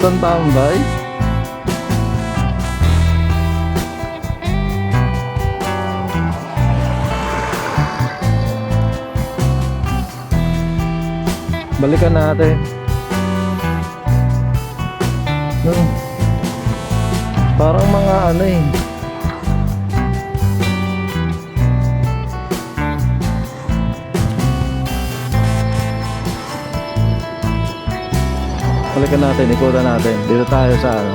Boston tambay. Balikan natin. Parang mga ano eh. Balikan natin, ikutan natin. Dito tayo sa ano.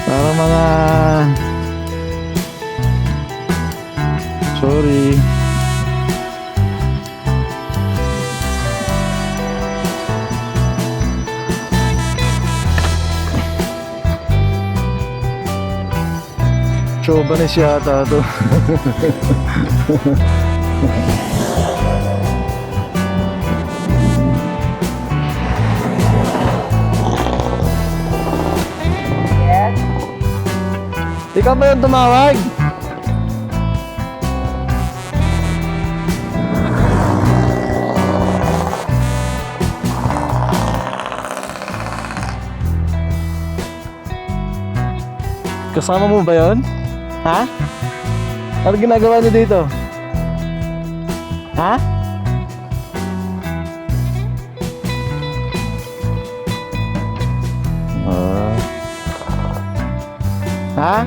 Parang mga sorry. Chauvinist yata to. Ikaw ba yung tumawag? Kasama mo ba yun? Ha? Ano ginagawa niyo dito? Ha? Ha?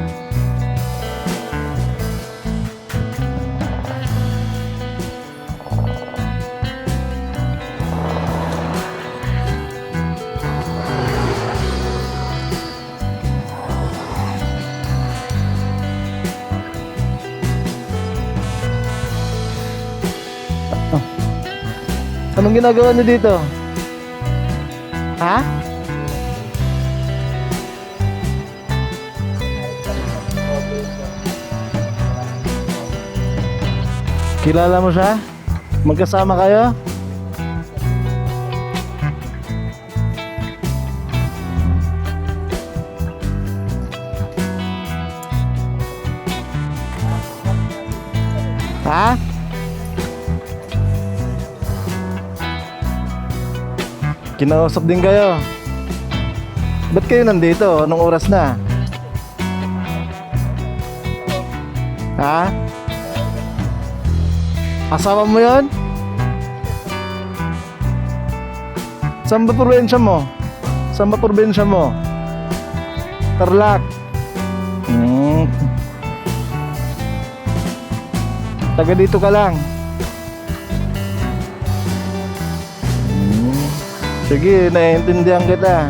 Anong ginagawa niyo dito? Ha? Kilala mo siya? Magkasama kayo? Ha? Kinausap din kayo? Ba't kayo nandito? Anong oras na? Ha? Asawa mo yun? Saan ba probinsya mo? Saan ba probinsya mo? Tarlac. Taga dito ka lang. Sige, naiintindihan kita.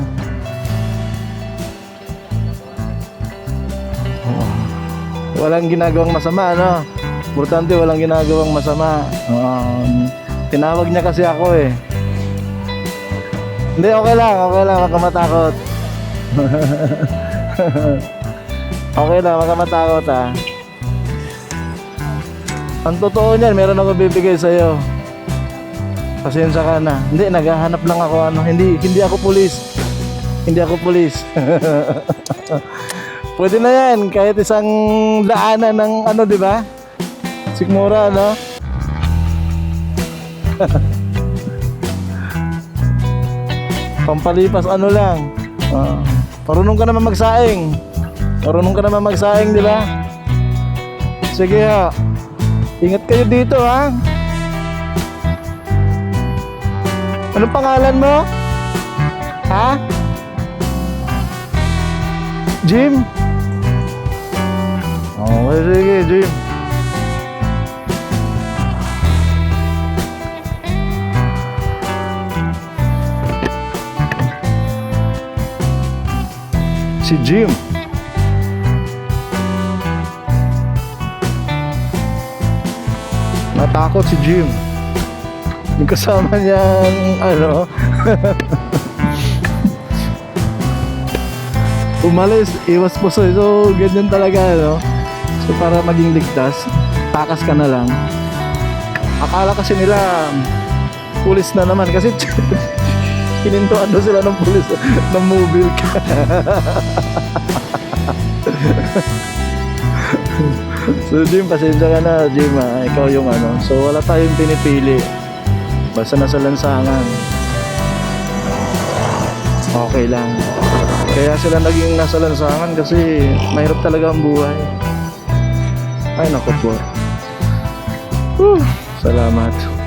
Walang ginagawang masama, no? Importante, walang ginagawang masama. Tinawag niya kasi ako eh. Hindi, okay lang, wag ka matakot. Okay lang, wag ka matakot ah. Ang totoo niyan, meron ako bibigay sa'yo. Pasensya ka na. Hindi, naghahanap lang ako ano. Hindi ako pulis. Hindi ako pulis. Pwede na yan, kahit isang daanan ng ano, di ba? Sikmura, no? Pampalipas ano lang. Marunong ka naman magsaing. Di ba? Sige ha. Ingat kayo dito ha. Anong pangalan mo? Ha? Jim? Okay, sige, Jim. Si Jim. Natakot si Jim. Yung kasama niyang ano umalis, iwas puso. So ganyan talaga no? So para maging ligtas, takas ka na lang. Akala kasi nila pulis na naman kasi hinintuan daw sila ng pulis ng mobile ka. So Jim, pasensya ka na Jim ikaw yung ano. So wala tayong pinipili. Basta nasa lansangan. Okay lang. Kaya sila naging nasa lansangan kasi mahirap talaga ang buhay. Ay naku po. Salamat.